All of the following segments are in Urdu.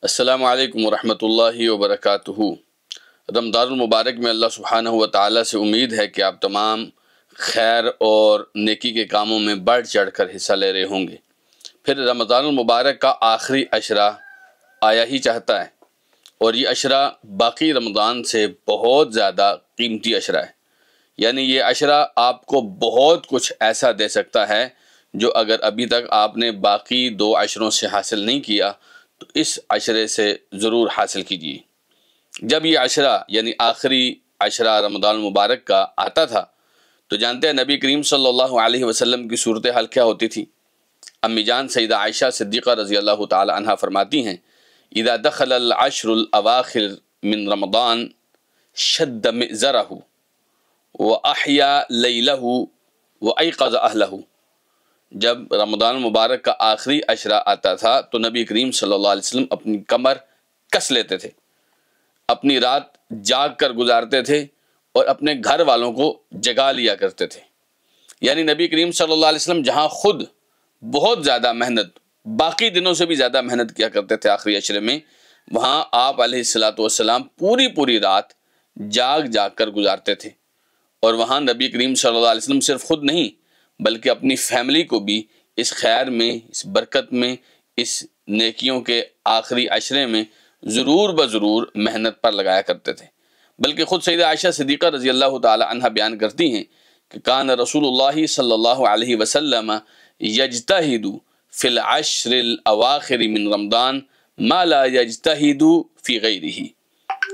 السلام علیکم ورحمۃ اللہ وبرکاتہ۔ رمضان المبارک میں اللہ سبحانہ و تعالیٰ سے امید ہے کہ آپ تمام خیر اور نیکی کے کاموں میں بڑھ چڑھ کر حصہ لے رہے ہوں گے۔ پھر رمضان المبارک کا آخری عشرہ آیا ہی چاہتا ہے، اور یہ عشرہ باقی رمضان سے بہت زیادہ قیمتی عشرہ ہے۔ یعنی یہ عشرہ آپ کو بہت کچھ ایسا دے سکتا ہے جو اگر ابھی تک آپ نے باقی 2 عشروں سے حاصل نہیں کیا تو اس عشرے سے ضرور حاصل کیجیے۔ جب یہ عشرہ یعنی آخری عشرہ رمضان المبارک کا آتا تھا تو جانتے ہیں نبی کریم صلی اللہ علیہ وسلم کی صورتحال کیا ہوتی تھی۔ امی جان سیدہ عائشہ صدیقہ رضی اللہ تعالی عنہا فرماتی ہیں، اذا دخل العشر الاواخر من رمضان شد مئزرہ واحیا لیلہ وایقظ اہلہ۔ جب رمضان المبارک کا آخری عشرہ آتا تھا تو نبی کریم صلی اللہ علیہ وسلم اپنی کمر کس لیتے تھے، اپنی رات جاگ کر گزارتے تھے اور اپنے گھر والوں کو جگا لیا کرتے تھے۔ یعنی نبی کریم صلی اللہ علیہ وسلم جہاں خود بہت زیادہ محنت، باقی دنوں سے بھی زیادہ محنت کیا کرتے تھے آخری عشرے میں، وہاں آپ علیہ السلام پوری رات جاگ جاگ کر گزارتے تھے۔ اور وہاں نبی کریم صلی اللہ علیہ وسلم صرف خود نہیں بلکہ اپنی فیملی کو بھی اس خیر میں، اس برکت میں، اس نیکیوں کے آخری عشرے میں ضرور بضرور محنت پر لگایا کرتے تھے۔ بلکہ خود سیدہ عائشہ صدیقہ رضی اللہ تعالی عنہ بیان کرتی ہیں کہ کان رسول اللہ صلی اللہ علیہ وسلم یجتہد فی العشر الاواخر من رمضان ما لا یجتہد فی غیرہ،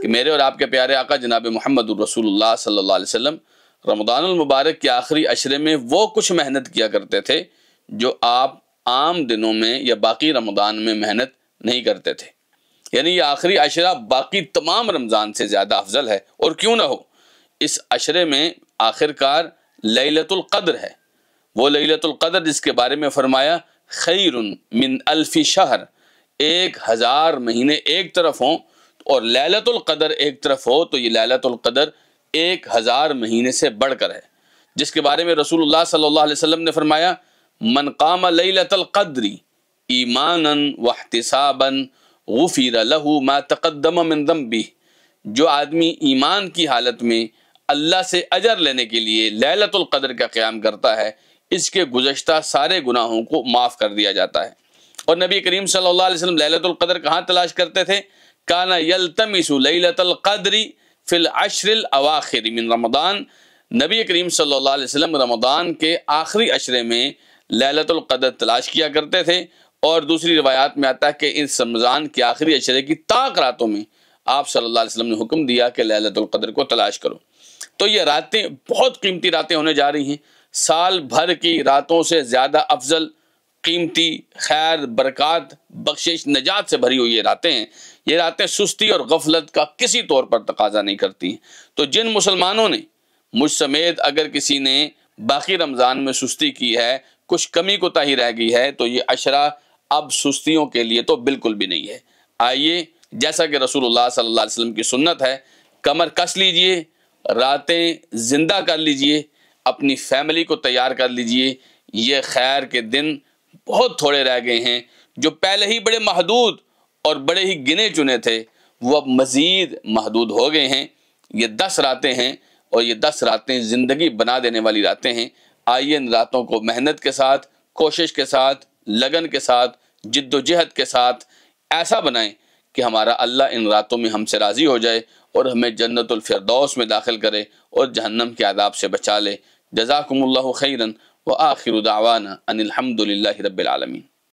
کہ میرے اور آپ کے پیارے آقا جناب محمد الرسول اللہ صلی اللہ علیہ وسلم رمضان المبارک کے آخری عشرے میں وہ کچھ محنت کیا کرتے تھے جو آپ عام دنوں میں یا باقی رمضان میں محنت نہیں کرتے تھے۔ یعنی یہ آخری عشرہ باقی تمام رمضان سے زیادہ افضل ہے، اور کیوں نہ ہو، اس عشرے میں آخر کار لیلۃ القدر ہے، وہ لیلۃ القدر جس کے بارے میں فرمایا خیر من الف شہر، 1000 مہینے ایک طرف ہوں اور لیلۃ القدر ایک طرف ہو تو یہ لیلۃ القدر 1000 مہینے سے بڑھ کر ہے، جس کے بارے میں رسول اللہ صلی اللہ علیہ وسلم نے فرمایا من قام لیلۃ القدر ایمانا واحتسابا غفر له ما تقدم من ذنبہ، جو آدمی ایمان کی حالت میں اللہ سے اجر لینے کے لیے لیلۃ القدر کا قیام کرتا ہے، اس کے گزشتہ سارے گناہوں کو معاف کر دیا جاتا ہے۔ اور نبی کریم صلی اللہ علیہ وسلم لیلۃ القدر کہاں تلاش کرتے تھے؟ کان یلتمس لیلۃ القدر فی العشر الاواخر من رمضان، نبی کریم صلی اللہ علیہ وسلم رمضان کے آخری عشرے میں لیلۃ القدر تلاش کیا کرتے تھے، اور دوسری روایات میں آتا ہے کہ اس رمضان کے آخری عشرے کی طاق راتوں میں آپ صلی اللہ علیہ وسلم نے حکم دیا کہ لیلۃ القدر کو تلاش کرو۔ تو یہ راتیں بہت قیمتی راتیں ہونے جا رہی ہیں، سال بھر کی راتوں سے زیادہ افضل، قیمتی، خیر، برکات، بخشش، نجات سے بھری ہوئی یہ راتیں ہیں۔ یہ راتیں سستی اور غفلت کا کسی طور پر تقاضا نہیں کرتی ہیں۔ تو جن مسلمانوں نے، مجھ سمیت اگر کسی نے باقی رمضان میں سستی کی ہے، کچھ کمی کوتاہی رہ گئی ہے، تو یہ عشرہ اب سستیوں کے لیے تو بالکل بھی نہیں ہے۔ آئیے، جیسا کہ رسول اللہ صلی اللہ علیہ وسلم کی سنت ہے، کمر کس لیجئے، راتیں زندہ کر لیجئے، اپنی فیملی کو تیار کر لیجئے۔ یہ خیر کے دن بہت تھوڑے رہ گئے ہیں، جو پہلے ہی بڑے محدود اور بڑے ہی گنے چنے تھے، وہ اب مزید محدود ہو گئے ہیں۔ یہ 10 راتیں ہیں، اور یہ 10 راتیں زندگی بنا دینے والی راتیں ہیں۔ آئیے ان راتوں کو محنت کے ساتھ، کوشش کے ساتھ، لگن کے ساتھ، جد و جہد کے ساتھ ایسا بنائیں کہ ہمارا اللہ ان راتوں میں ہم سے راضی ہو جائے اور ہمیں جنت الفردوس میں داخل کرے اور جہنم کے عذاب سے بچا لے۔ جزاکم اللہ خیرا وآخر دعوانا ان الحمد للہ رب العالمین۔